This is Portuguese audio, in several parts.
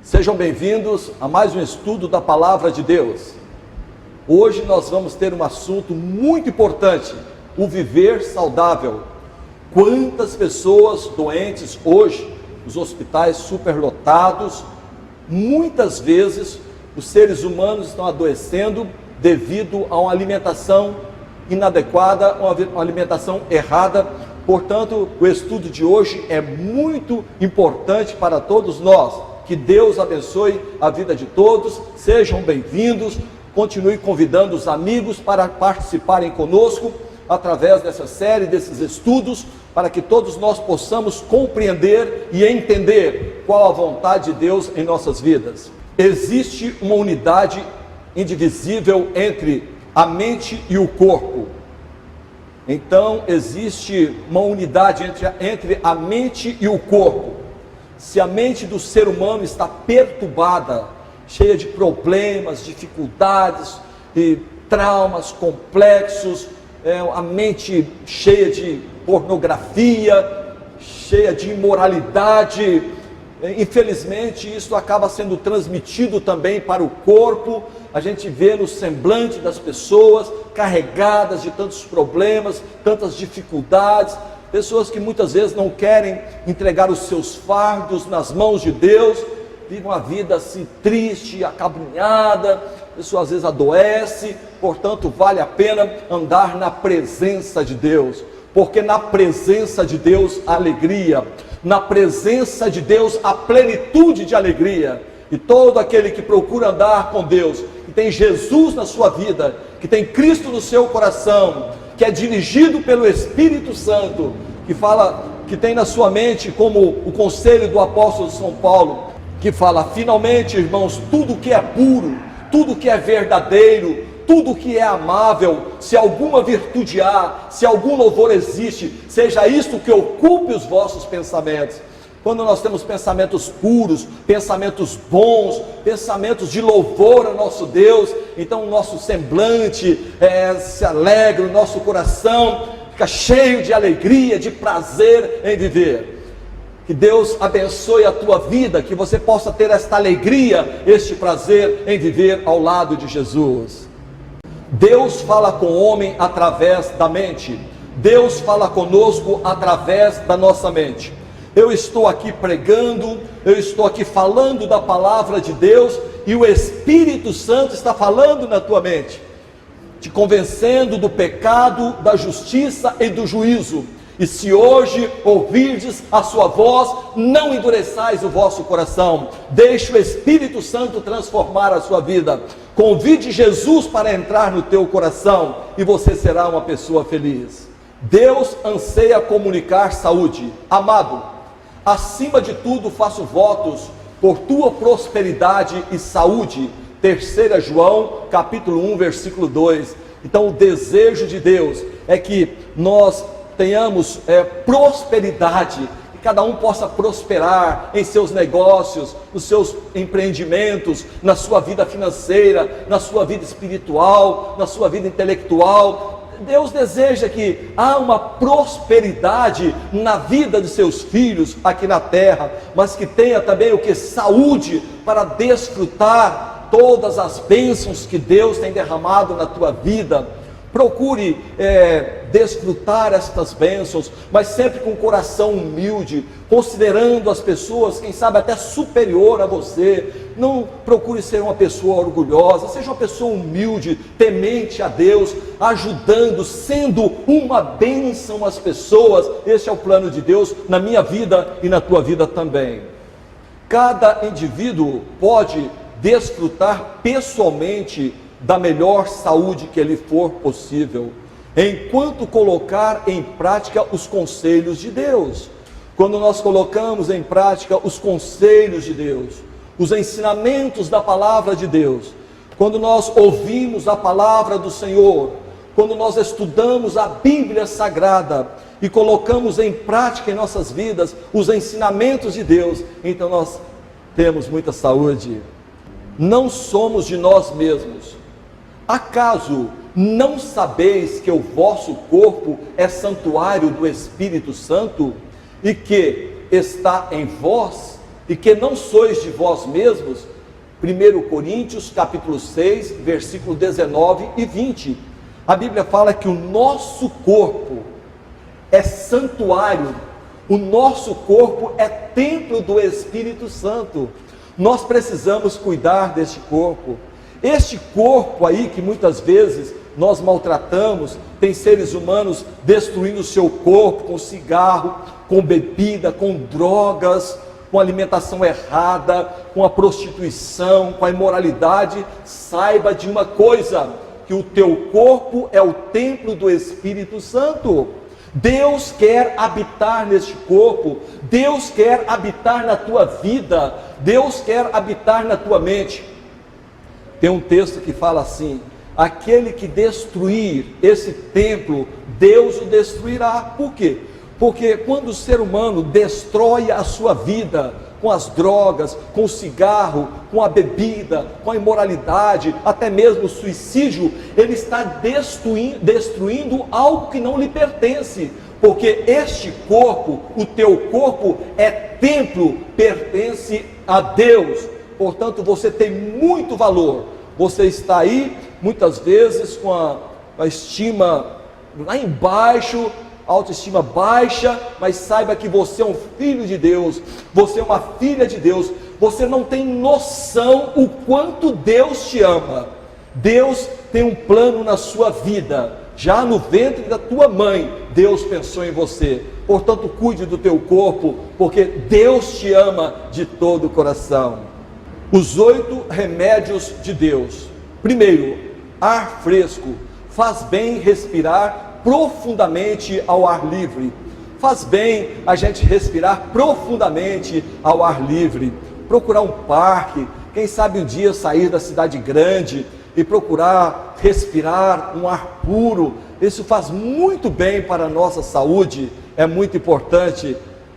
Sejam bem-vindos a mais um estudo da Palavra de Deus. Hoje nós vamos ter um assunto muito importante, o viver saudável. Quantas pessoas doentes hoje, os hospitais superlotados, muitas vezes os seres humanos estão adoecendo devido a uma alimentação inadequada, uma alimentação errada. Portanto, o estudo de hoje é muito importante para todos nós. Que Deus abençoe a vida de todos, sejam bem-vindos, continue convidando os amigos para participarem conosco através dessa série, desses estudos, para que todos nós possamos compreender e entender qual a vontade de Deus em nossas vidas. Existe uma unidade indivisível entre a mente e o corpo. Então, existe uma unidade entre a mente e o corpo. Se a mente do ser humano está perturbada, cheia de problemas, dificuldades e traumas complexos, a mente cheia de pornografia, cheia de imoralidade, infelizmente isso acaba sendo transmitido também para o corpo. A gente vê no semblante das pessoas carregadas de tantos problemas, tantas dificuldades, pessoas que muitas vezes não querem entregar os seus fardos nas mãos de Deus, vivem uma vida assim triste, acabrunhada, a pessoa às vezes adoece. Portanto, vale a pena andar na presença de Deus, porque na presença de Deus há alegria, na presença de Deus há plenitude de alegria. E todo aquele que procura andar com Deus, que tem Jesus na sua vida, que tem Cristo no seu coração, que é dirigido pelo Espírito Santo, que tem na sua mente, como o conselho do apóstolo São Paulo, que fala: finalmente, irmãos, tudo que é puro, tudo que é verdadeiro, tudo que é amável, se alguma virtude há, se algum louvor existe, seja isto que ocupe os vossos pensamentos. Quando nós temos pensamentos puros, pensamentos bons, pensamentos de louvor ao nosso Deus, então o nosso semblante se alegra, o nosso coração fica cheio de alegria, de prazer em viver. Que Deus abençoe a tua vida, que você possa ter esta alegria, este prazer em viver ao lado de Jesus. Deus fala com o homem através da mente. Deus fala conosco através da nossa mente. Eu estou aqui pregando, eu estou aqui falando da palavra de Deus, e o Espírito Santo está falando na tua mente, te convencendo do pecado, da justiça e do juízo. E se hoje ouvirdes a sua voz, não endureçais o vosso coração. Deixe o Espírito Santo transformar a sua vida. Convide Jesus para entrar no teu coração e você será uma pessoa feliz. Deus anseia comunicar saúde. Amado, acima de tudo faço votos por tua prosperidade e saúde. 3 João capítulo 1 versículo 2. Então o desejo de Deus é que nós tenhamos prosperidade, que cada um possa prosperar em seus negócios, nos seus empreendimentos, na sua vida financeira, na sua vida espiritual, na sua vida intelectual. Deus deseja que há uma prosperidade na vida de seus filhos aqui na terra, mas que tenha também o que? Saúde para desfrutar todas as bênçãos que Deus tem derramado na tua vida. Procure desfrutar estas bênçãos, mas sempre com o coração humilde, considerando as pessoas, quem sabe até superior a você. Não procure ser uma pessoa orgulhosa, seja uma pessoa humilde, temente a Deus, ajudando, sendo uma bênção às pessoas. Este é o plano de Deus na minha vida e na tua vida também. Cada indivíduo pode desfrutar pessoalmente da melhor saúde que lhe for possível, enquanto colocar em prática os conselhos de Deus. Quando nós colocamos em prática os conselhos de Deus, os ensinamentos da palavra de Deus, quando nós ouvimos a palavra do Senhor, quando nós estudamos a Bíblia Sagrada e colocamos em prática em nossas vidas os ensinamentos de Deus, então nós temos muita saúde. Não somos de nós mesmos. Acaso não sabeis que o vosso corpo é santuário do Espírito Santo e que está em vós, e que não sois de vós mesmos. 1 Coríntios capítulo 6, versículo 19 e 20. A Bíblia fala que o nosso corpo é santuário, o nosso corpo é templo do Espírito Santo. Nós precisamos cuidar deste corpo. Este corpo aí que muitas vezes nós maltratamos, tem seres humanos destruindo o seu corpo com cigarro, com bebida, com drogas, com alimentação errada, com a prostituição, com a imoralidade. Saiba de uma coisa, que o teu corpo é o templo do Espírito Santo. Deus quer habitar neste corpo, Deus quer habitar na tua vida, Deus quer habitar na tua mente. Tem um texto que fala assim: aquele que destruir esse templo, Deus o destruirá. Por quê? Porque quando o ser humano destrói a sua vida com as drogas, com o cigarro, com a bebida, com a imoralidade, até mesmo o suicídio, ele está destruindo algo que não lhe pertence, porque este corpo, o teu corpo é templo, pertence a Deus. Portanto, você tem muito valor. Você está aí, muitas vezes, com a estima lá embaixo, autoestima baixa, mas saiba que você é um filho de Deus, você é uma filha de Deus. Você não tem noção o quanto Deus te ama. Deus tem um plano na sua vida. Já no ventre da tua mãe, Deus pensou em você. Portanto, cuide do teu corpo, porque Deus te ama de todo o coração. Os 8 remédios de Deus. Primeiro, ar fresco. Faz bem respirar profundamente ao ar livre. Faz bem a gente respirar profundamente ao ar livre. Procurar um parque, quem sabe um dia sair da cidade grande e procurar respirar um ar puro. Isso faz muito bem para a nossa saúde, é muito importante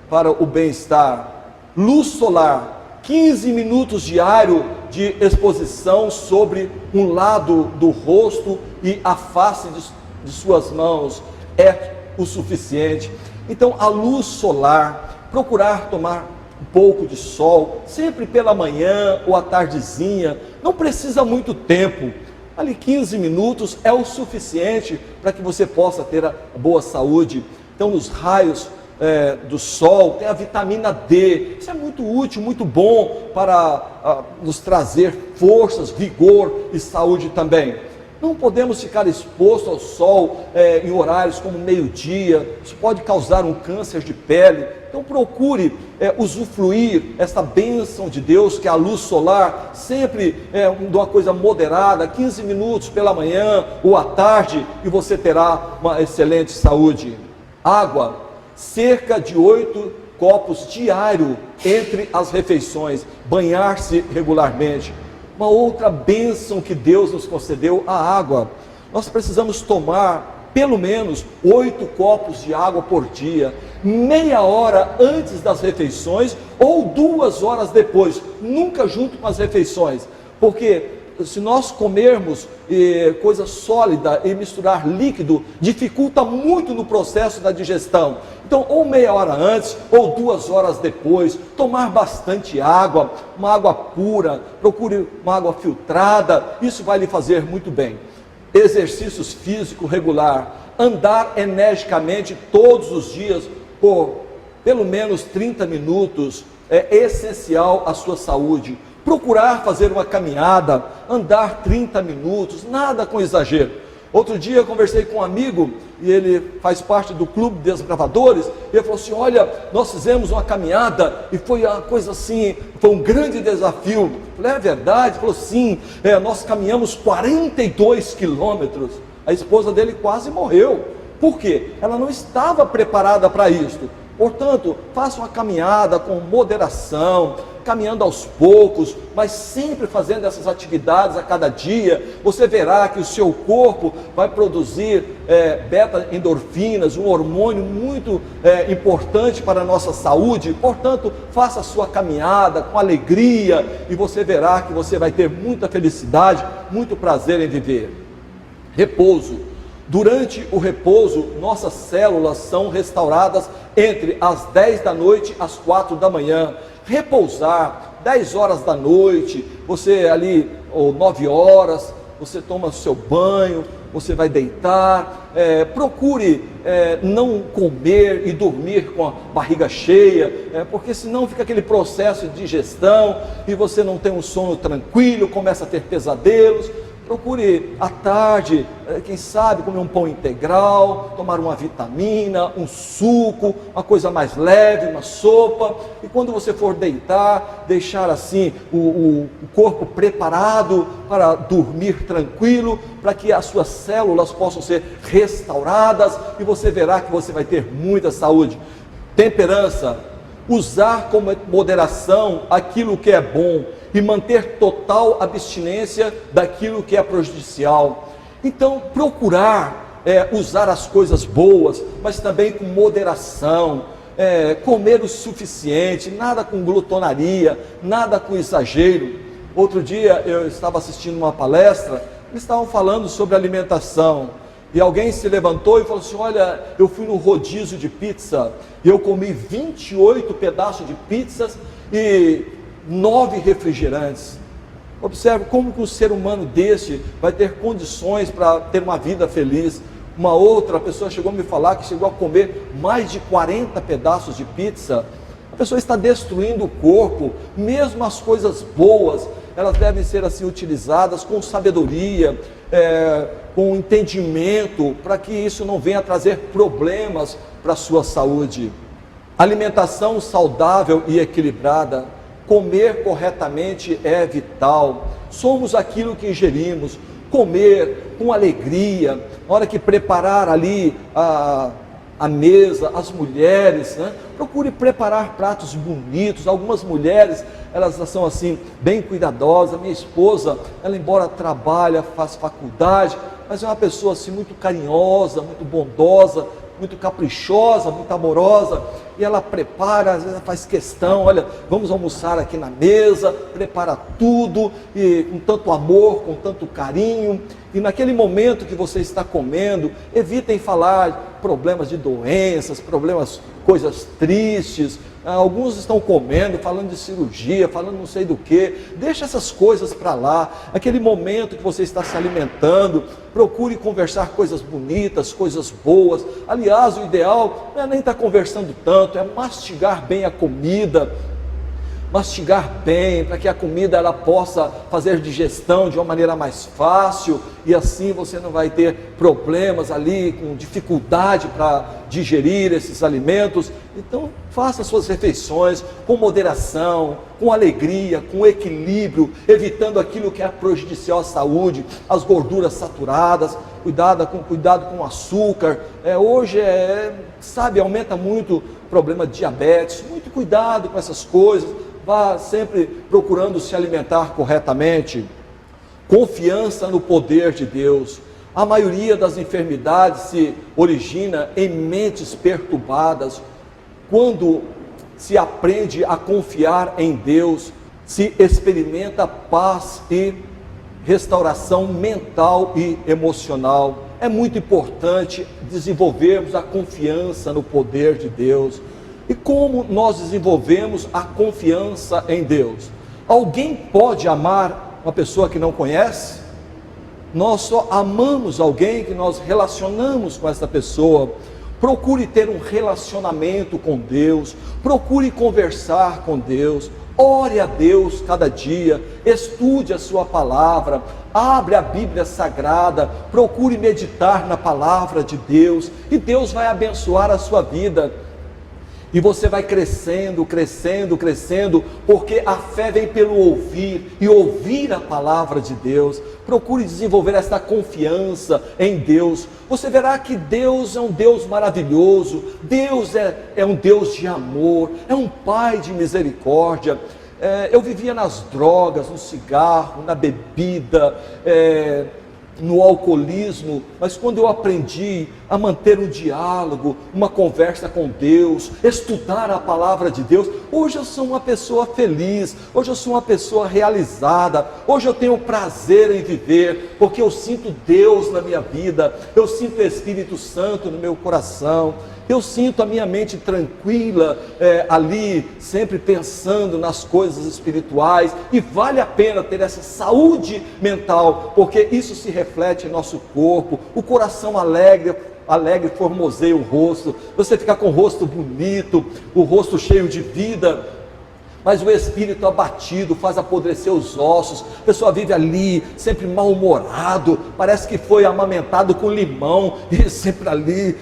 para o bem-estar. Luz solar, 15 minutos diário de exposição sobre um lado do rosto e a face de suas mãos é o suficiente. Então, a luz solar, procurar tomar um pouco de sol, sempre pela manhã ou à tardezinha, não precisa muito tempo, ali 15 minutos é o suficiente para que você possa ter a boa saúde. Então, nos raios do sol, tem a vitamina D, isso é muito útil, muito bom para nos trazer forças, vigor e saúde também. Não podemos ficar expostos ao sol em horários como meio-dia, isso pode causar um câncer de pele. Então procure usufruir essa bênção de Deus, que é a luz solar, sempre de uma coisa moderada, 15 minutos pela manhã ou à tarde, e você terá uma excelente saúde. Água, cerca de 8 copos diário entre as refeições, banhar-se regularmente. Uma outra bênção que Deus nos concedeu, a água. Nós precisamos tomar pelo menos 8 copos de água por dia, meia hora antes das refeições ou 2 horas depois, nunca junto com as refeições, porque se nós comermos coisa sólida e misturar líquido, dificulta muito no processo da digestão. Então, ou meia hora antes, ou 2 horas depois, tomar bastante água, uma água pura, procure uma água filtrada, isso vai lhe fazer muito bem. Exercícios físicos regular, andar energicamente todos os dias, por pelo menos 30 minutos, é essencial à sua saúde. Procurar fazer uma caminhada, andar 30 minutos, nada com exagero. Outro dia eu conversei com um amigo, e ele faz parte do Clube de Desbravadores, e ele falou assim: olha, nós fizemos uma caminhada, e foi uma coisa assim, foi um grande desafio. Eu falei: é verdade? Ele falou: sim, nós caminhamos 42 quilômetros. A esposa dele quase morreu. Por quê? Ela não estava preparada para isso. Portanto, faça uma caminhada com moderação, caminhando aos poucos, mas sempre fazendo essas atividades a cada dia. Você verá que o seu corpo vai produzir beta-endorfinas, um hormônio muito importante para a nossa saúde. Portanto, faça a sua caminhada com alegria e você verá que você vai ter muita felicidade, muito prazer em viver. Repouso. Durante o repouso, nossas células são restauradas entre as 10 da noite às 4 da manhã. repousar. 10 horas da noite, você ali, ou 9 horas, você toma o seu banho, você vai deitar, procure não comer e dormir com a barriga cheia, porque senão fica aquele processo de digestão e você não tem um sono tranquilo, começa a ter pesadelos. Procure à tarde, quem sabe, comer um pão integral, tomar uma vitamina, um suco, uma coisa mais leve, uma sopa. E quando você for deitar, deixar assim o corpo preparado para dormir tranquilo, para que as suas células possam ser restauradas e você verá que você vai ter muita saúde. Temperança, usar com moderação aquilo que é bom e manter total abstinência daquilo que é prejudicial. Então, procurar usar as coisas boas, mas também com moderação, comer o suficiente, nada com glutonaria, nada com exagero. Outro dia eu estava assistindo uma palestra, eles estavam falando sobre alimentação, e alguém se levantou e falou assim: olha, eu fui no rodízio de pizza, e eu comi 28 pedaços de pizzas e 9 refrigerantes. Observe como que um ser humano desse vai ter condições para ter uma vida feliz. Uma outra pessoa chegou a me falar que chegou a comer mais de 40 pedaços de pizza. A pessoa está destruindo o corpo. Mesmo as coisas boas, elas devem ser assim utilizadas com sabedoria, com entendimento, para que isso não venha trazer problemas para a sua saúde. Alimentação saudável e equilibrada, comer corretamente é vital. Somos aquilo que ingerimos. Comer com alegria, na hora que preparar ali a mesa, as mulheres, procure preparar pratos bonitos. Algumas mulheres, elas são assim, bem cuidadosas. Minha esposa, ela embora trabalha, faz faculdade, mas é uma pessoa assim muito carinhosa, muito bondosa, muito caprichosa, muito amorosa, e ela prepara, às vezes ela faz questão: olha, vamos almoçar aqui na mesa, prepara tudo, e com tanto amor, com tanto carinho. E naquele momento que você está comendo, evitem falar problemas de doenças, coisas tristes. Alguns estão comendo, falando de cirurgia, falando não sei do que. Deixa essas coisas para lá. Aquele momento que você está se alimentando, procure conversar coisas bonitas, coisas boas. Aliás, o ideal não é nem estar conversando tanto, é mastigar bem a comida. Mastigar bem, para que a comida ela possa fazer digestão de uma maneira mais fácil, e assim você não vai ter problemas ali, com dificuldade para digerir esses alimentos. Então, faça suas refeições com moderação, com alegria, com equilíbrio, evitando aquilo que é prejudicial à saúde, as gorduras saturadas. Cuidado com o açúcar. Hoje, aumenta muito o problema de diabetes. Muito cuidado com essas coisas. Vá sempre procurando se alimentar corretamente. Confiança no poder de Deus. A maioria das enfermidades se origina em mentes perturbadas. Quando se aprende a confiar em Deus, se experimenta paz e restauração mental e emocional. É muito importante desenvolvermos a confiança no poder de Deus. E como nós desenvolvemos a confiança em Deus? Alguém pode amar uma pessoa que não conhece? Nós só amamos alguém que nós relacionamos com essa pessoa. Procure ter um relacionamento com Deus, procure conversar com Deus, ore a Deus cada dia, estude a sua palavra, abre a Bíblia Sagrada, procure meditar na palavra de Deus, e Deus vai abençoar a sua vida. E você vai crescendo, crescendo, crescendo, porque a fé vem pelo ouvir, e ouvir a palavra de Deus. Procure desenvolver essa confiança em Deus. Você verá que Deus é um Deus maravilhoso, Deus é um Deus de amor, é um Pai de misericórdia. Eu vivia nas drogas, no cigarro, na bebida, no alcoolismo, mas quando eu aprendi a manter um diálogo, uma conversa com Deus, estudar a palavra de Deus, hoje eu sou uma pessoa feliz, hoje eu sou uma pessoa realizada, hoje eu tenho prazer em viver, porque eu sinto Deus na minha vida, eu sinto o Espírito Santo no meu coração. eu sinto a minha mente tranquila, ali, sempre pensando nas coisas espirituais, e vale a pena ter essa saúde mental, porque isso se reflete em nosso corpo, o coração alegre formoseia o rosto, você fica com o rosto bonito, o rosto cheio de vida. Mas o espírito abatido faz apodrecer os ossos, a pessoa vive ali, sempre mal-humorado, parece que foi amamentado com limão, e sempre ali,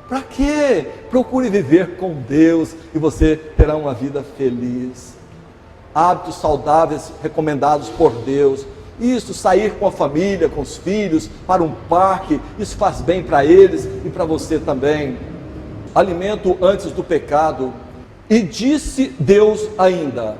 para quê? Procure viver com Deus, e você terá uma vida feliz. Hábitos saudáveis recomendados por Deus, isso, sair com a família, com os filhos, para um parque, isso faz bem para eles e para você também. Alimento antes do pecado. E disse Deus ainda: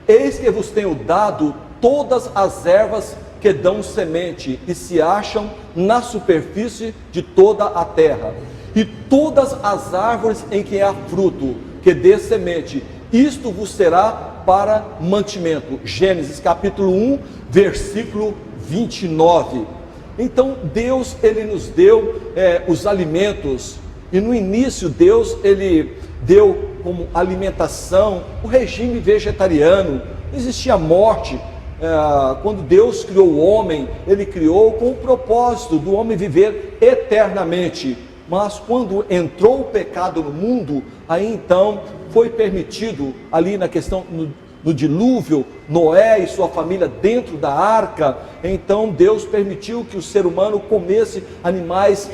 eis que vos tenho dado todas as ervas que dão semente e se acham na superfície de toda a terra, e todas as árvores em que há fruto, que dê semente, isto vos será para mantimento. Gênesis capítulo 1, versículo 29. Então Deus, Ele nos deu os alimentos, e no início Deus, Ele deu como alimentação o regime vegetariano. Não existia morte. Quando Deus criou o homem, Ele criou com o propósito do homem viver eternamente. Mas quando entrou o pecado no mundo, aí então foi permitido, ali na questão no dilúvio, Noé e sua família dentro da arca, então Deus permitiu que o ser humano comesse animais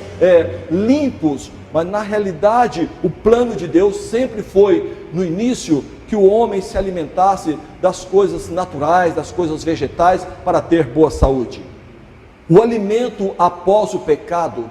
limpos. Mas na realidade, o plano de Deus sempre foi, no início, que o homem se alimentasse das coisas naturais, das coisas vegetais, para ter boa saúde. O alimento após o pecado,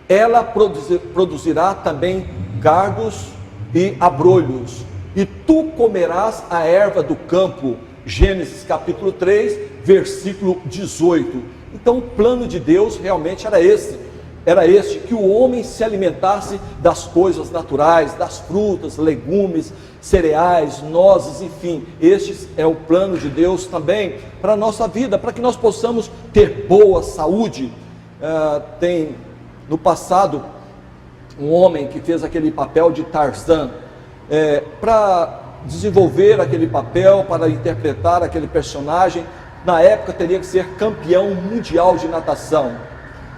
ela produzirá também cardos e abrolhos, e tu comerás a erva do campo. Gênesis capítulo 3, versículo 18. Então o plano de Deus realmente era este, que o homem se alimentasse das coisas naturais, das frutas, legumes, cereais, nozes, enfim. Este é o plano de Deus também para a nossa vida, para que nós possamos ter boa saúde. Tem no passado um homem que fez aquele papel de Tarzan, para desenvolver aquele papel, para interpretar aquele personagem. Na época teria que ser campeão mundial de natação.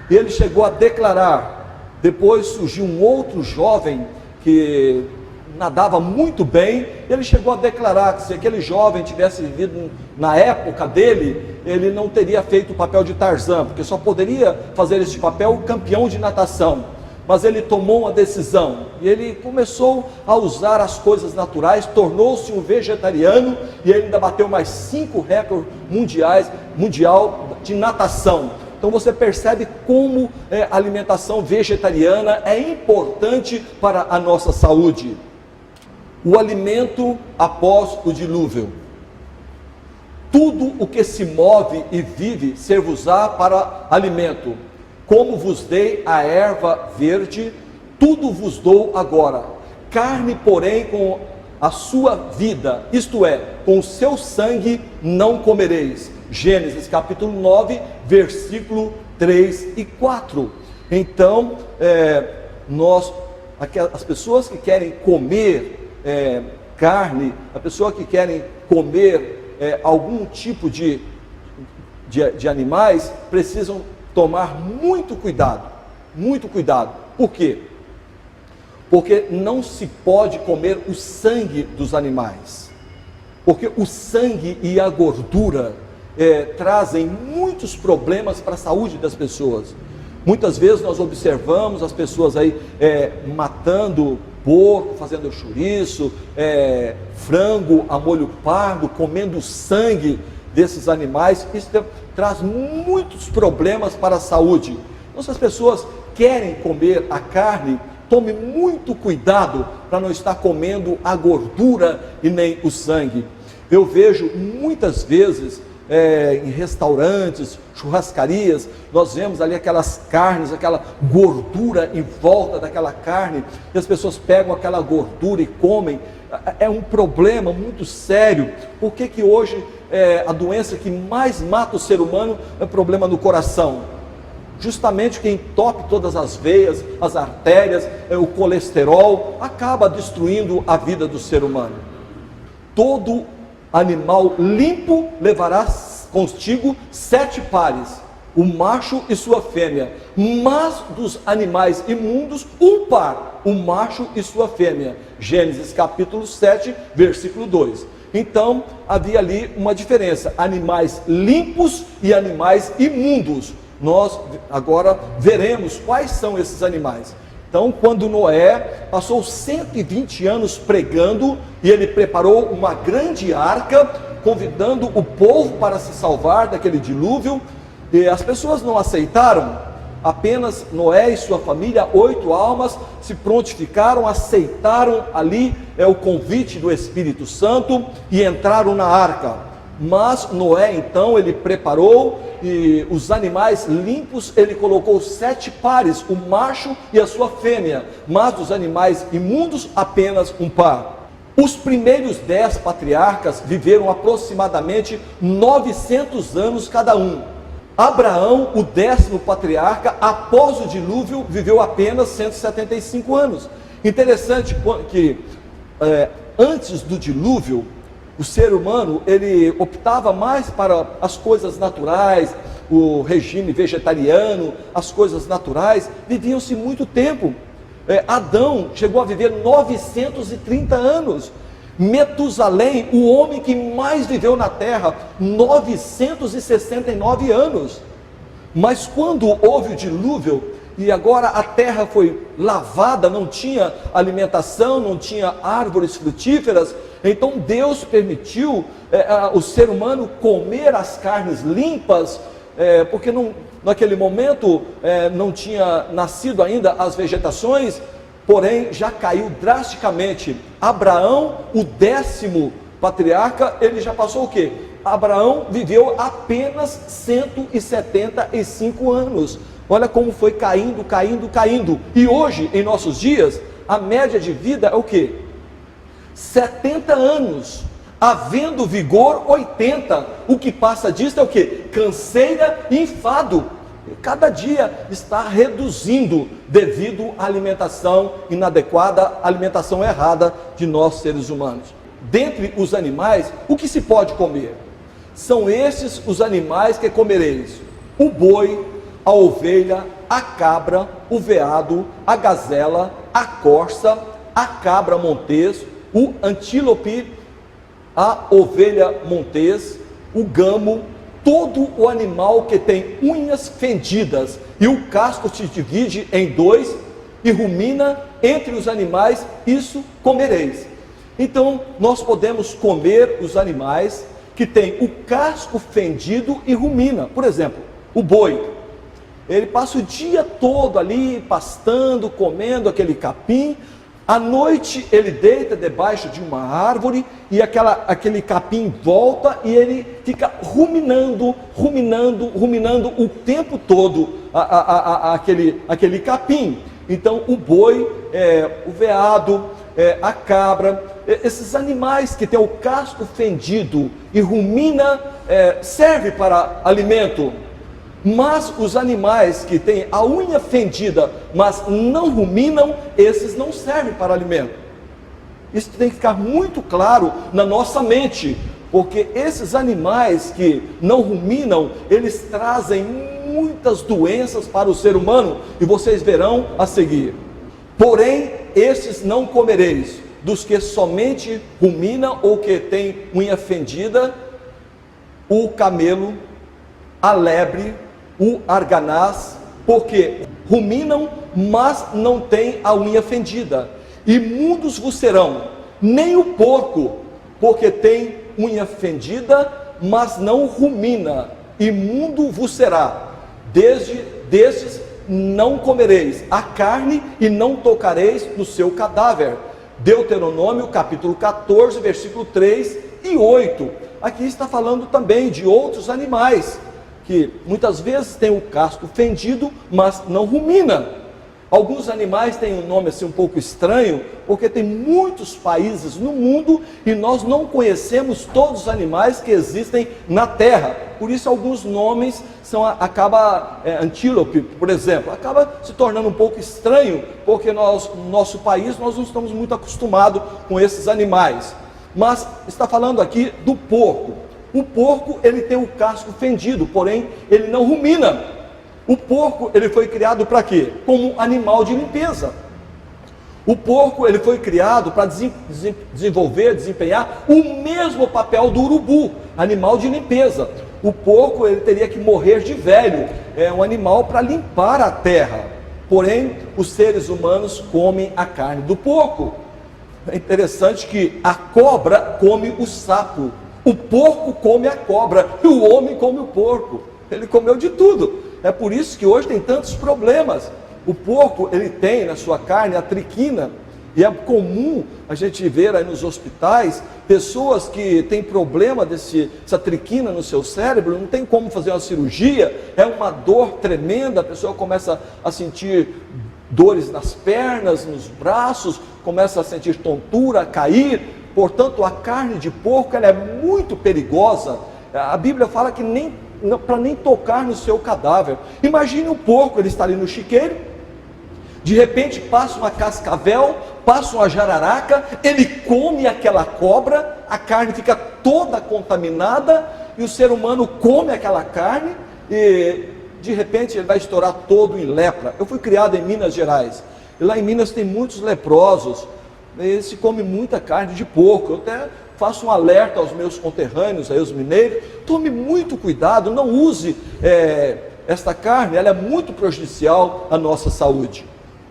E ele chegou a declarar, depois surgiu um outro jovem que nadava muito bem, ele chegou a declarar que se aquele jovem tivesse vivido na época dele, ele não teria feito o papel de Tarzan, porque só poderia fazer esse papel o campeão de natação. Mas ele tomou uma decisão, e ele começou a usar as coisas naturais, tornou-se um vegetariano, e ele ainda bateu mais 5 recordes mundial de natação. Então você percebe como a alimentação vegetariana é importante para a nossa saúde. O alimento após o dilúvio. Tudo o que se move e vive ser-vos-á para alimento. Como vos dei a erva verde, tudo vos dou agora. Carne, porém, com a sua vida, isto é, com o seu sangue, não comereis. Gênesis capítulo 9, versículo 3 e 4. Então, as pessoas que querem comer carne, a pessoa que querem comer algum tipo de animais, precisam tomar muito cuidado, muito cuidado. Por quê? Porque não se pode comer o sangue dos animais, porque o sangue e a gordura trazem muitos problemas para a saúde das pessoas. Muitas vezes nós observamos as pessoas aí matando porco, fazendo chouriço, frango a molho pardo, comendo sangue desses animais. Isso traz muitos problemas para a saúde. Então, se as pessoas querem comer a carne, tome muito cuidado para não estar comendo a gordura e nem o sangue. Eu vejo muitas vezes em restaurantes, churrascarias, nós vemos ali aquelas carnes, aquela gordura em volta daquela carne, e as pessoas pegam aquela gordura e comem. É um problema muito sério. Por que hoje a doença que mais mata o ser humano é problema no coração? justamente que entope todas as veias, as artérias, o colesterol, acaba destruindo a vida do ser humano. Todo animal limpo levará contigo 7 pares, o macho e sua fêmea, mas dos animais imundos, um par, o macho e sua fêmea. Gênesis capítulo 7, versículo 2. Então, havia ali uma diferença, animais limpos e animais imundos. Nós agora veremos quais são esses animais. Então, quando Noé passou 120 anos pregando, e ele preparou uma grande arca, convidando o povo para se salvar daquele dilúvio, e as pessoas não aceitaram. Apenas Noé e sua família, 8 almas, se prontificaram, aceitaram ali o convite do Espírito Santo e entraram na arca. Mas Noé então, ele preparou, e os animais limpos, ele colocou 7 pares, o macho e a sua fêmea, mas dos animais imundos, apenas um par. Os primeiros 10 patriarcas viveram aproximadamente 900 anos cada um. Abraão, o 10º patriarca, após o dilúvio, viveu apenas 175 anos. Interessante que antes do dilúvio, o ser humano, ele optava mais para as coisas naturais, o regime vegetariano, as coisas naturais, viviam-se muito tempo. Adão chegou a viver 930 anos. Metusalém, o homem que mais viveu na terra, 969 anos. Mas quando houve o dilúvio, e agora a terra foi lavada, não tinha alimentação, não tinha árvores frutíferas, então Deus permitiu o ser humano comer as carnes limpas, porque naquele momento não tinha nascido ainda as vegetações, porém já caiu drasticamente. Abraão, o 10º patriarca, ele já passou o quê? Abraão viveu apenas 175 anos. Olha como foi caindo. E hoje, em nossos dias, a média de vida é o quê? 70 anos. Havendo vigor, 80. O que passa disso é o quê? Canseira e enfado. Cada dia está reduzindo devido à alimentação inadequada, alimentação errada de nós seres humanos. Dentre os animais, o que se pode comer? São esses os animais que comereis: o boi, a ovelha, a cabra, o veado, a gazela, a corça, a cabra montês, o antílope, a ovelha montês, o gamo, todo o animal que tem unhas fendidas, e o casco se divide em 2 e rumina entre os animais, isso comereis. Então, nós podemos comer os animais que têm o casco fendido e rumina. Por exemplo, o boi, ele passa o dia todo ali pastando, comendo aquele capim. À noite ele deita debaixo de uma árvore e aquele capim volta e ele fica ruminando o tempo todo aquele capim. Então o boi, o veado, a cabra, esses animais que têm o casco fendido e rumina, serve para alimento. Mas os animais que têm a unha fendida, mas não ruminam, esses não servem para alimento. Isso tem que ficar muito claro na nossa mente, porque esses animais que não ruminam, eles trazem muitas doenças para o ser humano, e vocês verão a seguir. Porém, estes não comereis, dos que somente ruminam ou que têm unha fendida: o camelo, a lebre, o arganaz, porque ruminam, mas não têm a unha fendida. Imundos vos serão, nem o porco, porque tem unha fendida, mas não rumina, imundo vos será. Destes não comereis a carne e não tocareis no seu cadáver. Deuteronômio capítulo 14, versículo 3 e 8. Aqui está falando também de outros animais, que muitas vezes tem o casco fendido, mas não rumina. Alguns animais têm um nome assim um pouco estranho, porque tem muitos países no mundo e nós não conhecemos todos os animais que existem na Terra. Por isso alguns nomes antílope, por exemplo, acaba se tornando um pouco estranho, porque no nosso país nós não estamos muito acostumados com esses animais. Mas está falando aqui do porco. O porco, ele tem o casco fendido, porém ele não rumina. O porco, ele foi criado para quê? Como animal de limpeza. O porco, ele foi criado para desempenhar o mesmo papel do urubu, animal de limpeza. O porco, ele teria que morrer de velho, é um animal para limpar a terra. Porém, os seres humanos comem a carne do porco. É interessante que a cobra come o sapo, o porco come a cobra e o homem come o porco. Ele comeu de tudo. É por isso que hoje tem tantos problemas. O porco, ele tem na sua carne a triquina, e é comum a gente ver aí nos hospitais pessoas que têm problema dessa triquina no seu cérebro, não tem como fazer uma cirurgia, é uma dor tremenda, a pessoa começa a sentir dores nas pernas, nos braços, começa a sentir tontura, a cair. Portanto, a carne de porco, ela é muito perigosa. A Bíblia fala que para nem tocar no seu cadáver. Imagine um porco, ele está ali no chiqueiro, de repente passa uma cascavel, passa uma jararaca, ele come aquela cobra, a carne fica toda contaminada, e o ser humano come aquela carne, e de repente ele vai estourar todo em lepra. Eu fui criado em Minas Gerais, e lá em Minas tem muitos leprosos, e se come muita carne de porco. Eu até faço um alerta aos meus conterrâneos, aí os mineiros, tome muito cuidado, não use esta carne, ela é muito prejudicial à nossa saúde.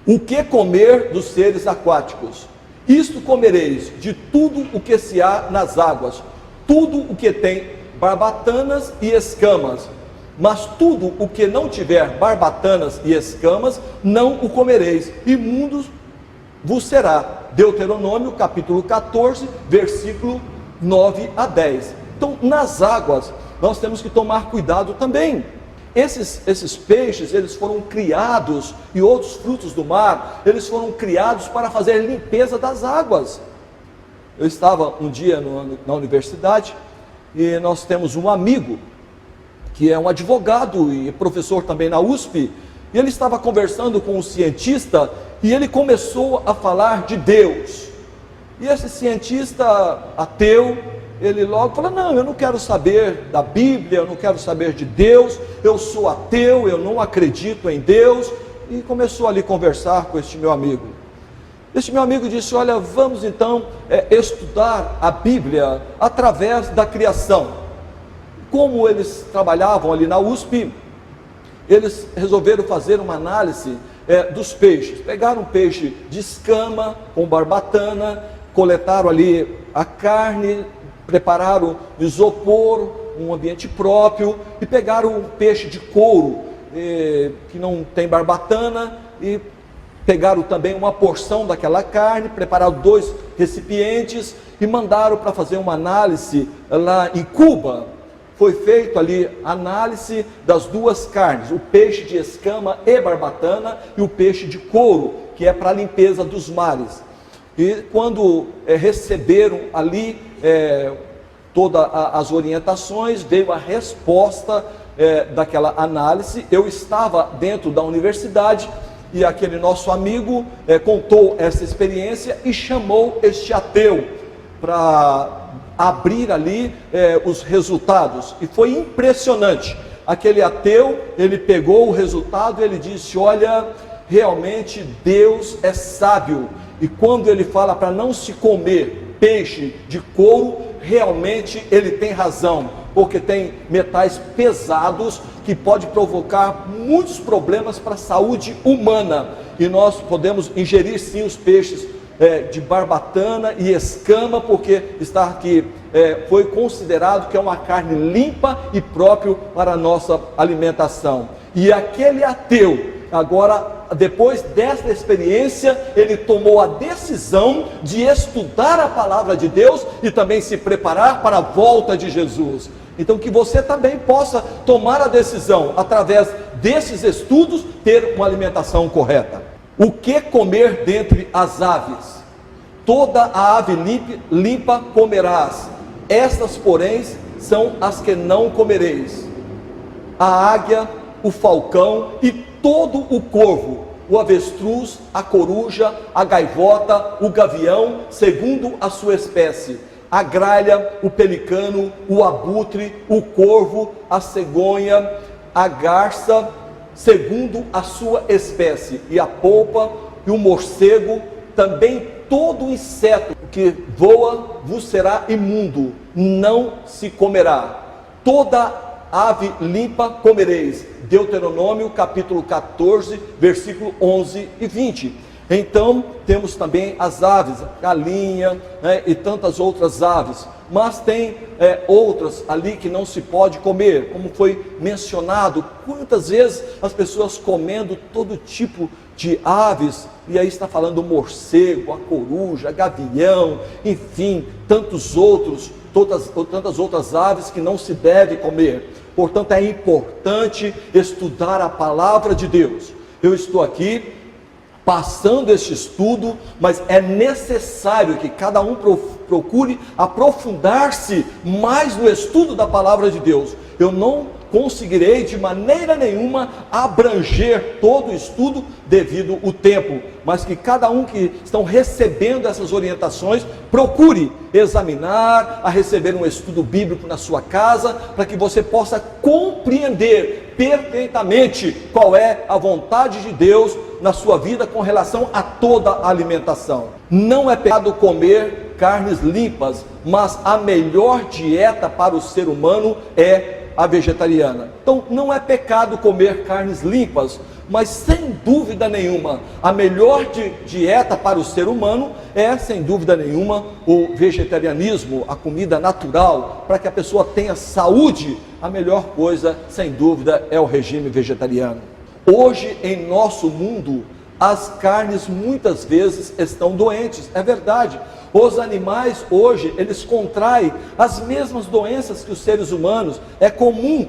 O que comer dos seres aquáticos? Isto comereis de tudo o que se há nas águas, tudo o que tem barbatanas e escamas, mas tudo o que não tiver barbatanas e escamas, não o comereis, imundo vos será. Deuteronômio capítulo 14, versículo 9 a 10. Então, nas águas, nós temos que tomar cuidado também. Esses peixes, eles foram criados, e outros frutos do mar, eles foram criados para fazer limpeza das águas. Eu estava um dia na universidade, e nós temos um amigo, que é um advogado e professor também na USP, e ele estava conversando com um cientista, e ele começou a falar de Deus. E esse cientista ateu, ele logo falou: não, eu não quero saber da Bíblia, eu não quero saber de Deus, eu sou ateu, eu não acredito em Deus. E começou ali a conversar com este meu amigo. Este meu amigo disse: olha, vamos então estudar a Bíblia através da criação. Como eles trabalhavam ali na USP, eles resolveram fazer uma análise dos peixes. Pegaram um peixe de escama com barbatana, coletaram ali a carne, prepararam isopor, um ambiente próprio, e pegaram um peixe de couro que não tem barbatana, e pegaram também uma porção daquela carne, prepararam 2 recipientes e mandaram para fazer uma análise lá em Cuba. Foi feito ali análise das 2 carnes, o peixe de escama e barbatana e o peixe de couro, que é para a limpeza dos mares. E quando receberam ali todas as orientações, veio a resposta daquela análise. Eu estava dentro da universidade e aquele nosso amigo contou essa experiência e chamou este ateu para abrir ali os resultados, e foi impressionante. Aquele ateu, ele pegou o resultado e ele disse: olha, realmente Deus é sábio, e quando ele fala para não se comer peixe de couro, realmente ele tem razão, porque tem metais pesados que pode provocar muitos problemas para a saúde humana, e nós podemos ingerir sim os peixes de barbatana e escama, porque está aqui, foi considerado que é uma carne limpa e próprio para a nossa alimentação. E aquele ateu, agora, depois dessa experiência, ele tomou a decisão de estudar a palavra de Deus e também se preparar para a volta de Jesus. Então, que você também possa tomar a decisão, através desses estudos, ter uma alimentação correta. O que comer dentre as aves? Toda a ave limpa comerás, estas, porém, são as que não comereis: a águia, o falcão e todo o corvo, o avestruz, a coruja, a gaivota, o gavião, segundo a sua espécie, a gralha, o pelicano, o abutre, o corvo, a cegonha, a garça, segundo a sua espécie, e a polpa, e o morcego, também todo inseto que voa vos será imundo, não se comerá. Toda ave limpa comereis. Deuteronômio capítulo 14, versículo 11 e 20. Então, temos também as aves, galinha, né, e tantas outras aves. Mas tem outras ali que não se pode comer, como foi mencionado. Quantas vezes as pessoas comendo todo tipo de aves, e aí está falando do morcego, a coruja, a gavião, enfim, tantas outras aves que não se deve comer. Portanto, é importante estudar a palavra de Deus. Eu estou aqui passando este estudo, mas é necessário que cada um procure aprofundar-se mais no estudo da palavra de Deus. Eu não conseguirei de maneira nenhuma abranger todo o estudo devido ao tempo, mas que cada um que estão recebendo essas orientações procure examinar, a receber um estudo bíblico na sua casa, para que você possa compreender perfeitamente qual é a vontade de Deus na sua vida com relação a toda a alimentação. Não é pecado comer carnes limpas, mas a melhor dieta para o ser humano é a vegetariana. Então não é pecado comer carnes limpas, mas sem dúvida nenhuma, a melhor dieta para o ser humano é, sem dúvida nenhuma, o vegetarianismo, a comida natural. Para que a pessoa tenha saúde, a melhor coisa, sem dúvida, é o regime vegetariano. Hoje, em nosso mundo, as carnes muitas vezes estão doentes, é verdade. Os animais hoje, eles contraem as mesmas doenças que os seres humanos. É comum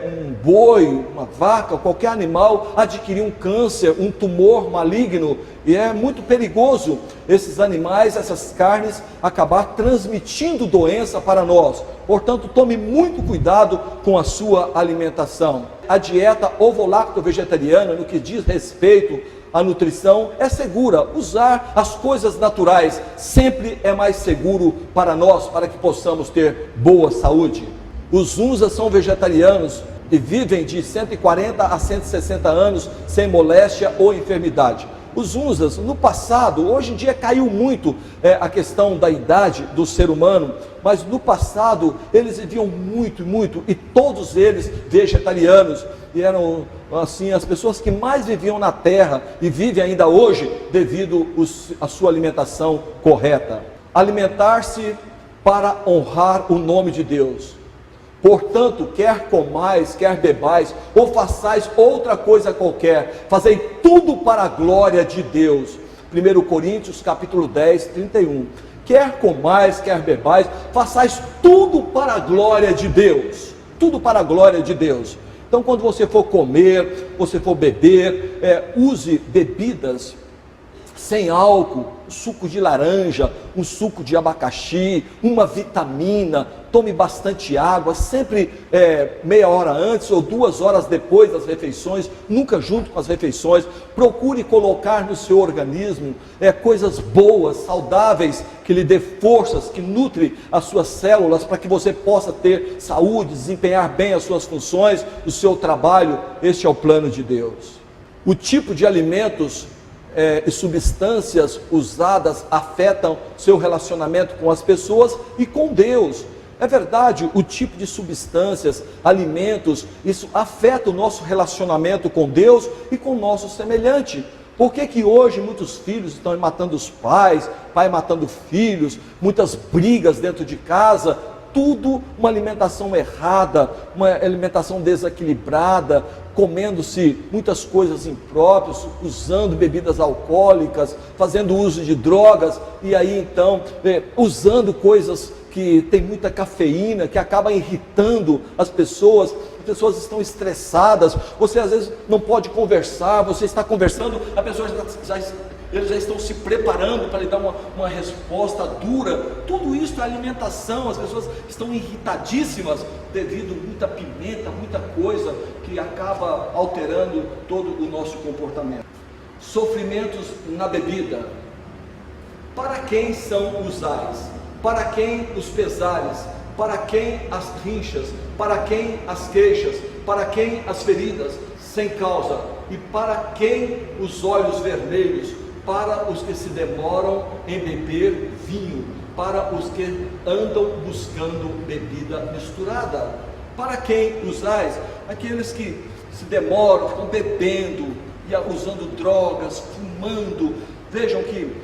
um boi, uma vaca, qualquer animal adquirir um câncer, um tumor maligno, e é muito perigoso esses animais, essas carnes, acabar transmitindo doença para nós. Portanto, tome muito cuidado com a sua alimentação. A dieta ovo-lacto-vegetariana, no que diz respeito a nutrição, é segura. Usar as coisas naturais sempre é mais seguro para nós, para que possamos ter boa saúde. Os Hunzas são vegetarianos e vivem de 140 a 160 anos sem moléstia ou enfermidade. Os Hunzas, no passado, hoje em dia caiu muito a questão da idade do ser humano, mas no passado eles viviam muito, e todos eles vegetarianos, e eram assim as pessoas que mais viviam na terra e vivem ainda hoje devido à sua alimentação correta. Alimentar-se para honrar o nome de Deus. Portanto, quer comais, quer bebais, ou façais outra coisa qualquer, fazei tudo para a glória de Deus. 1 Coríntios capítulo 10, 31. Quer comais, quer bebais, façais tudo para a glória de Deus. Tudo para a glória de Deus. Então, quando você for comer, você for beber, use bebidas sem álcool, suco de laranja, um suco de abacaxi, uma vitamina. Tome bastante água, sempre meia hora antes ou 2 horas depois das refeições, nunca junto com as refeições. Procure colocar no seu organismo coisas boas, saudáveis, que lhe dê forças, que nutre as suas células, para que você possa ter saúde, desempenhar bem as suas funções, o seu trabalho. Este é o plano de Deus. O tipo de alimentos e substâncias usadas afetam seu relacionamento com as pessoas e com Deus. É verdade, o tipo de substâncias, alimentos, isso afeta o nosso relacionamento com Deus e com o nosso semelhante. Por que hoje muitos filhos estão matando os pais, pai matando filhos, muitas brigas dentro de casa? Tudo uma alimentação errada, uma alimentação desequilibrada, comendo-se muitas coisas impróprias, usando bebidas alcoólicas, fazendo uso de drogas, e aí então usando coisas que tem muita cafeína, que acaba irritando as pessoas pessoas estão estressadas, você às vezes não pode conversar, você está conversando, a pessoa eles já estão se preparando para lhe dar uma resposta dura. Tudo isso é alimentação, as pessoas estão irritadíssimas devido a muita pimenta, muita coisa que acaba alterando todo o nosso comportamento. Sofrimentos na bebida. Para quem são os ais? Para quem os pesares? Para quem as rinchas? Para quem as queixas? Para quem as feridas sem causa? E para quem os olhos vermelhos? Para os que se demoram em beber vinho, para os que andam buscando bebida misturada. Para quem usais? Aqueles que se demoram, ficam bebendo, e usando drogas, fumando. Vejam que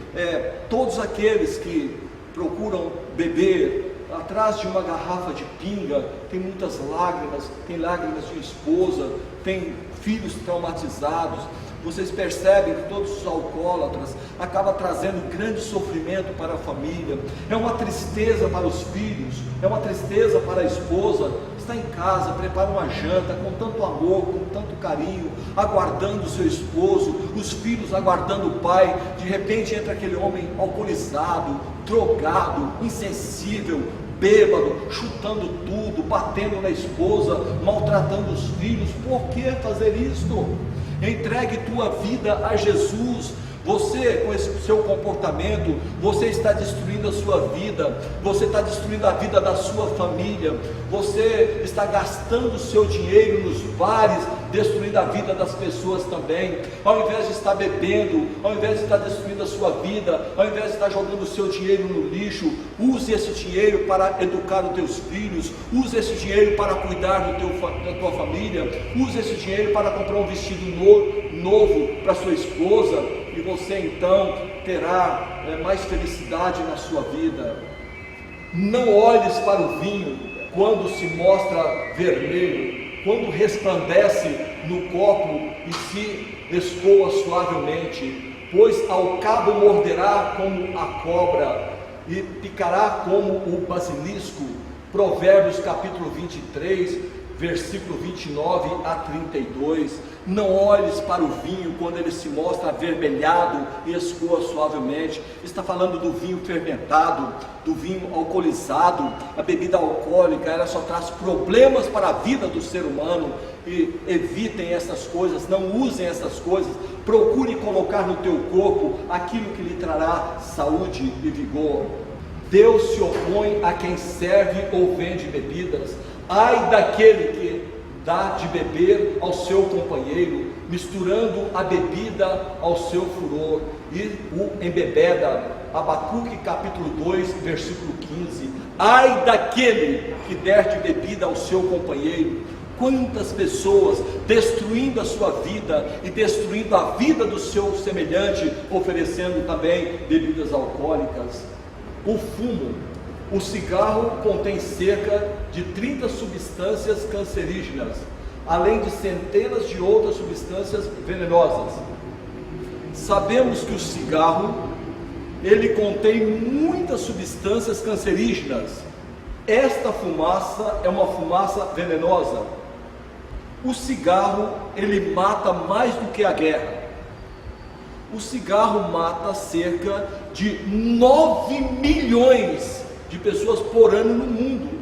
todos aqueles que procuram beber atrás de uma garrafa de pinga, tem muitas lágrimas, tem lágrimas de esposa, tem filhos traumatizados. Vocês percebem que todos os alcoólatras acabam trazendo grande sofrimento para a família. É uma tristeza para os filhos, é uma tristeza para a esposa. Está em casa, prepara uma janta com tanto amor, com tanto carinho, aguardando o seu esposo, os filhos aguardando o pai. De repente entra aquele homem alcoolizado, drogado, insensível, bêbado, chutando tudo, batendo na esposa, maltratando os filhos. Por que fazer isto? Entregue tua vida a Jesus. Você, com esse seu comportamento, você está destruindo a sua vida, você está destruindo a vida da sua família, você está gastando o seu dinheiro nos bares, destruindo a vida das pessoas também. Ao invés de estar bebendo, ao invés de estar destruindo a sua vida, ao invés de estar jogando o seu dinheiro no lixo, use esse dinheiro para educar os teus filhos, use esse dinheiro para cuidar da tua família, use esse dinheiro para comprar um vestido novo para sua esposa, e você então terá mais felicidade na sua vida. Não olhes para o vinho quando se mostra vermelho, quando resplandece no copo e se escoa suavemente, pois ao cabo morderá como a cobra e picará como o basilisco. Provérbios capítulo 23, versículo 29 a 32. Não olhes para o vinho quando ele se mostra avermelhado e escoa suavemente. Está falando do vinho fermentado, do vinho alcoolizado. A bebida alcoólica, ela só traz problemas para a vida do ser humano. E evitem essas coisas, não usem essas coisas. Procure colocar no teu corpo aquilo que lhe trará saúde e vigor. Deus se opõe a quem serve ou vende bebidas. Ai daquele que dá de beber ao seu companheiro, misturando a bebida ao seu furor, e o embebeda. Abacuque capítulo 2, versículo 15. Ai daquele que der de bebida ao seu companheiro. Quantas pessoas destruindo a sua vida e destruindo a vida do seu semelhante, oferecendo também bebidas alcoólicas. O fumo. O cigarro contém cerca de 30 substâncias cancerígenas, além de centenas de outras substâncias venenosas. Sabemos que o cigarro, ele contém muitas substâncias cancerígenas. Esta fumaça é uma fumaça venenosa. O cigarro, ele mata mais do que a guerra. O cigarro mata cerca de 9 milhões de pessoas por ano no mundo.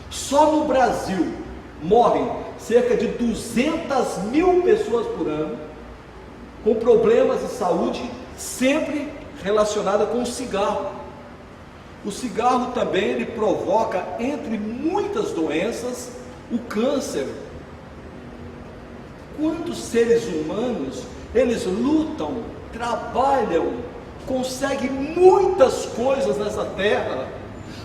Só no Brasil morrem cerca de 200 mil pessoas por ano com problemas de saúde, sempre relacionada com o cigarro. O cigarro também ele provoca, entre muitas doenças, o câncer. Quantos seres humanos eles lutam, trabalham, conseguem muitas coisas nessa terra,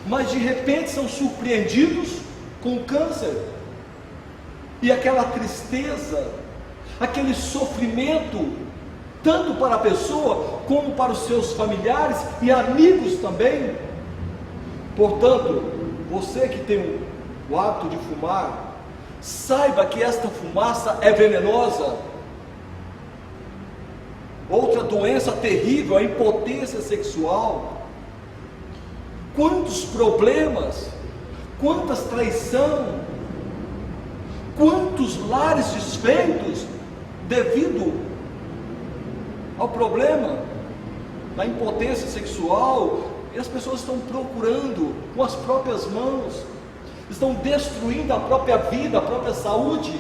mas de repente são surpreendidos com câncer, e aquela tristeza, aquele sofrimento, tanto para a pessoa, como para os seus familiares e amigos também. Portanto, você que tem o hábito de fumar, saiba que esta fumaça é venenosa. Outra doença terrível, a impotência sexual. Quantos problemas, quantas traição, Quantos lares desfeitos devido ao problema da impotência sexual, e as pessoas estão procurando com as próprias mãos, estão destruindo a própria vida, a própria saúde.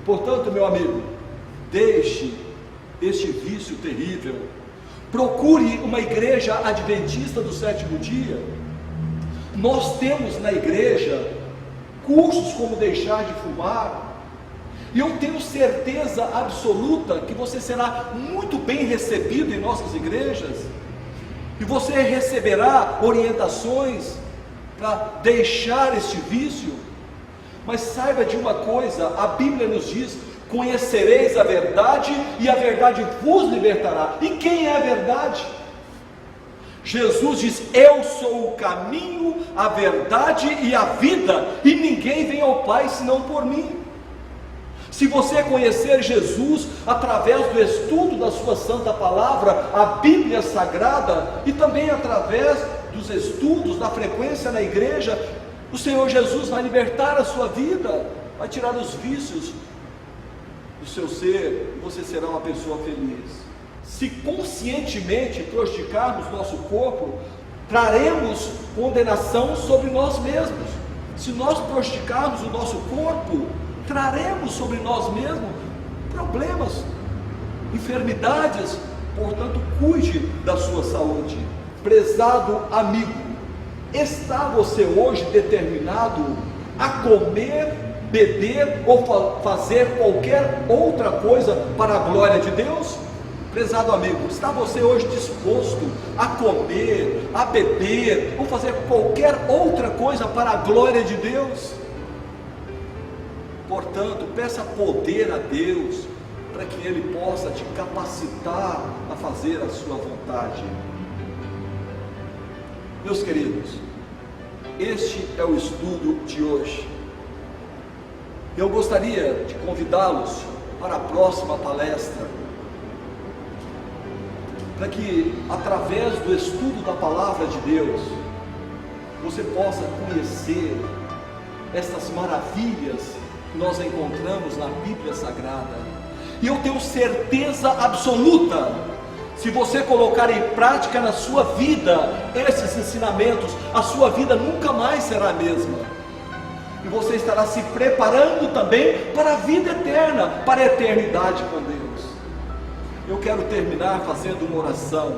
Portanto, meu amigo, deixe este vício terrível, procure uma igreja adventista do sétimo dia. Nós temos na igreja cursos como deixar de fumar, e eu tenho certeza absoluta que você será muito bem recebido em nossas igrejas, e você receberá orientações para deixar este vício. Mas saiba de uma coisa, a Bíblia nos diz: conhecereis a verdade e a verdade vos libertará. E quem é a verdade? Jesus diz: eu sou o caminho, a verdade e a vida, e ninguém vem ao Pai senão por mim. Se você conhecer Jesus através do estudo da sua santa palavra, a Bíblia Sagrada, e também através dos estudos, da frequência na igreja, o Senhor Jesus vai libertar a sua vida, vai tirar os vícios do seu ser, e você será uma pessoa feliz. Se conscientemente prosticarmos nosso corpo, traremos condenação sobre nós mesmos. Se nós prosticarmos o nosso corpo, traremos sobre nós mesmos problemas, enfermidades. Portanto, cuide da sua saúde. Prezado amigo, está você hoje determinado a comer, beber ou fazer qualquer outra coisa para a glória de Deus? Prezado amigo, está você hoje disposto a comer, a beber ou fazer qualquer outra coisa para a glória de Deus? Portanto, peça poder a Deus para que Ele possa te capacitar a fazer a sua vontade. Meus queridos, este é o estudo de hoje. Eu gostaria de convidá-los para a próxima palestra, para que através do estudo da palavra de Deus, você possa conhecer essas maravilhas que nós encontramos na Bíblia Sagrada. E eu tenho certeza absoluta, se você colocar em prática na sua vida esses ensinamentos, a sua vida nunca mais será a mesma, e você estará se preparando também para a vida eterna, para a eternidade com Deus. Eu quero terminar fazendo uma oração,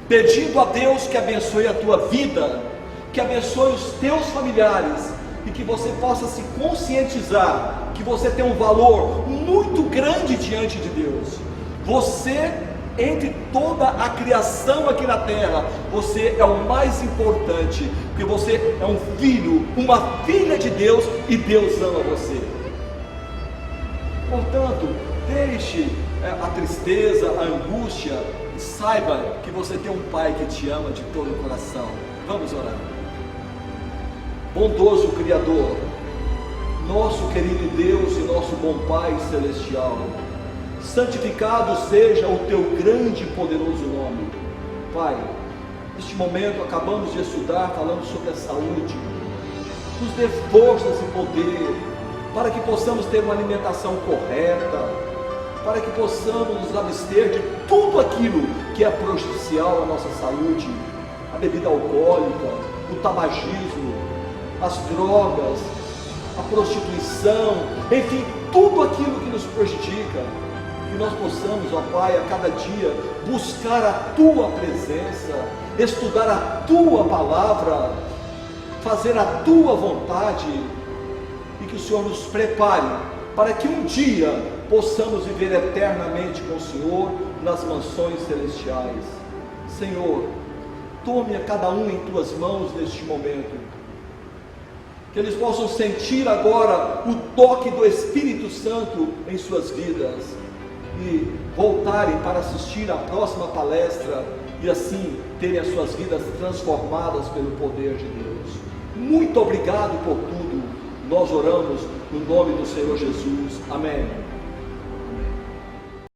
pedindo a Deus que abençoe a tua vida, que abençoe os teus familiares, e que você possa se conscientizar que você tem um valor muito grande diante de Deus. Você, entre toda a criação aqui na terra, você é o mais importante, porque você é um filho, uma filha de Deus, e Deus ama você. Portanto, deixe a tristeza, a angústia, e saiba que você tem um Pai que te ama de todo o coração. Vamos orar. Bondoso Criador, nosso querido Deus e nosso bom Pai Celestial, santificado seja o teu grande e poderoso nome. Pai, neste momento acabamos de estudar, falando sobre a saúde. Nos dê forças e poder, para que possamos ter uma alimentação correta, para que possamos nos abster de tudo aquilo que é prejudicial à nossa saúde, a bebida alcoólica, o tabagismo, as drogas, a prostituição, enfim, tudo aquilo que nos prejudica. Que nós possamos, ó Pai, a cada dia buscar a Tua presença, estudar a Tua palavra, fazer a Tua vontade, e que o Senhor nos prepare para que um dia possamos viver eternamente com o Senhor nas mansões celestiais. Senhor, tome a cada um em Tuas mãos neste momento, que eles possam sentir agora o toque do Espírito Santo em suas vidas, e voltarem para assistir à próxima palestra, e assim terem as suas vidas transformadas pelo poder de Deus. Muito obrigado por tudo, nós oramos no nome do Senhor Jesus, amém.